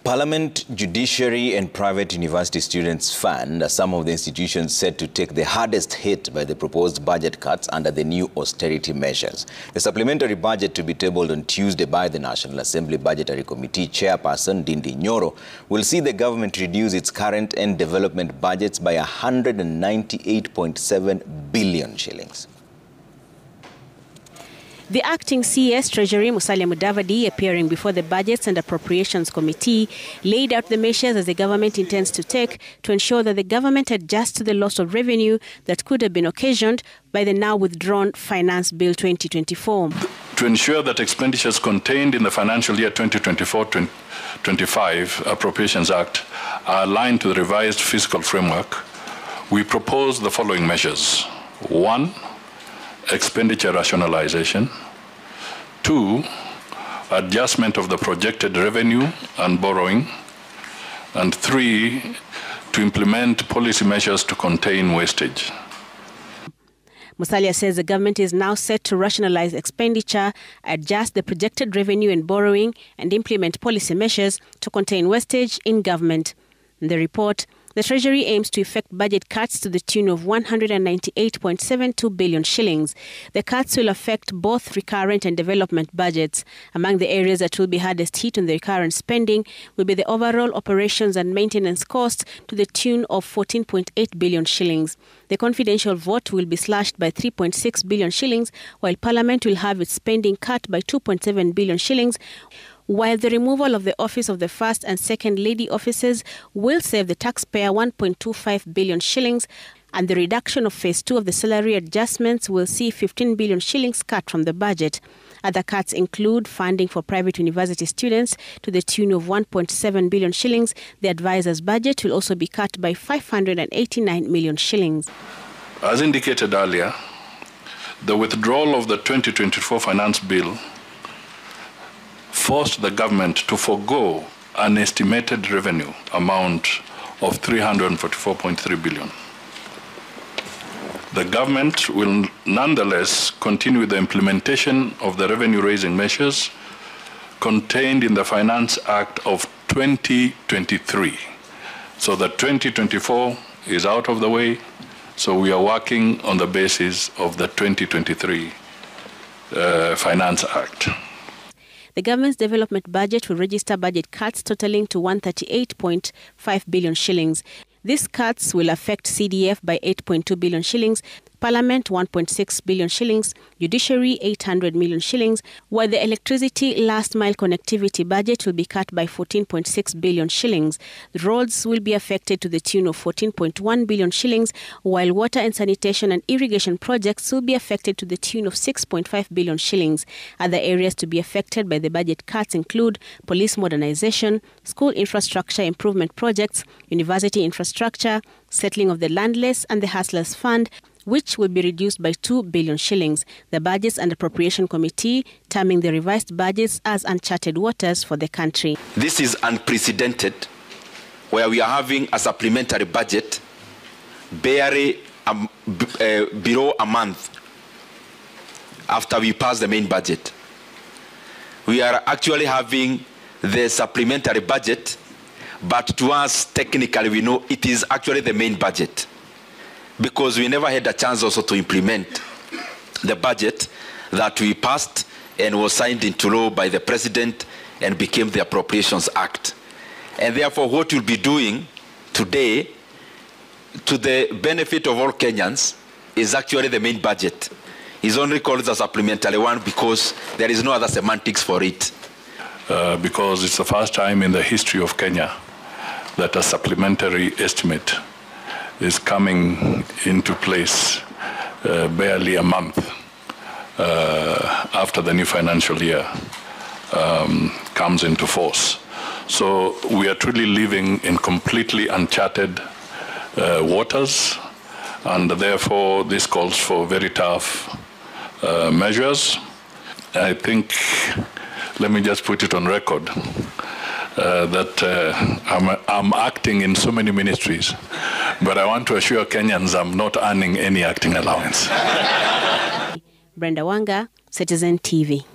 Parliament, Judiciary and Private University Students Fund are some of the institutions set to take the hardest hit by the proposed budget cuts under the new austerity measures. The supplementary budget to be tabled on Tuesday by the National Assembly Budgetary Committee Chairperson Ndindi Nyoro will see the government reduce its current and development budgets by 198.7 billion shillings. The acting CS Treasury, Musalia Mudavadi, appearing before the Budgets and Appropriations Committee, laid out the measures that the government intends to take to ensure that the government adjusts to the loss of revenue that could have been occasioned by the now withdrawn Finance Bill 2024. To ensure that expenditures contained in the financial year 2024-25 Appropriations Act are aligned to the revised fiscal framework, we propose the following measures. 1. Expenditure rationalization. 2. Adjustment of the projected revenue and borrowing. And 3. To implement policy measures to contain wastage. Musalia says the government is now set to rationalize expenditure, adjust the projected revenue and borrowing, and implement policy measures to contain wastage in government. In the report, the Treasury aims to effect budget cuts to the tune of 198.72 billion shillings. The cuts will affect both recurrent and development budgets. Among the areas that will be hardest hit on the recurrent spending will be the overall operations and maintenance costs to the tune of 14.8 billion shillings. The confidential vote will be slashed by 3.6 billion shillings, while Parliament will have its spending cut by 2.7 billion shillings. While the removal of the office of the First and Second Lady offices will save the taxpayer 1.25 billion shillings, and the reduction of Phase 2 of the salary adjustments will see 15 billion shillings cut from the budget. Other cuts include funding for private university students to the tune of 1.7 billion shillings. The advisor's budget will also be cut by 589 million shillings. As indicated earlier, the withdrawal of the 2024 Finance Bill forced the government to forego an estimated revenue amount of 344.3 billion. The government will nonetheless continue the implementation of the revenue-raising measures contained in the Finance Act of 2023. So the 2024 is out of the way, so we are working on the basis of the 2023 Finance Act. The government's development budget will register budget cuts totaling to 138.5 billion shillings. These cuts will affect CDF by 8.2 billion shillings, Parliament 1.6 billion shillings, Judiciary 800 million shillings, while the electricity last mile connectivity budget will be cut by 14.6 billion shillings. The roads will be affected to the tune of 14.1 billion shillings, while water and sanitation and irrigation projects will be affected to the tune of 6.5 billion shillings. Other areas to be affected by the budget cuts include police modernization, school infrastructure improvement projects, university infrastructure, settling of the landless and the hustlers fund, which will be reduced by 2 billion shillings. The Budgets and Appropriation Committee terming the revised budgets as uncharted waters for the country. This is unprecedented, where we are having a supplementary budget barely below a month after we pass the main budget. We are actually having the supplementary budget, but to us, technically, we know it is actually the main budget, because we never had a chance also to implement the budget that we passed and was signed into law by the President and became the Appropriations Act. And therefore, what we'll be doing today, to the benefit of all Kenyans, is actually the main budget. It's only called the supplementary one because there is no other semantics for it. Because it's the first time in the history of Kenya that a supplementary estimate is coming into place barely a month after the new financial year comes into force. So we are truly living in completely uncharted waters, and therefore this calls for very tough measures. I think, let me just put it on record, that I'm acting in so many ministries, but I want to assure Kenyans I'm not earning any acting allowance. Brenda Wanga, Citizen TV.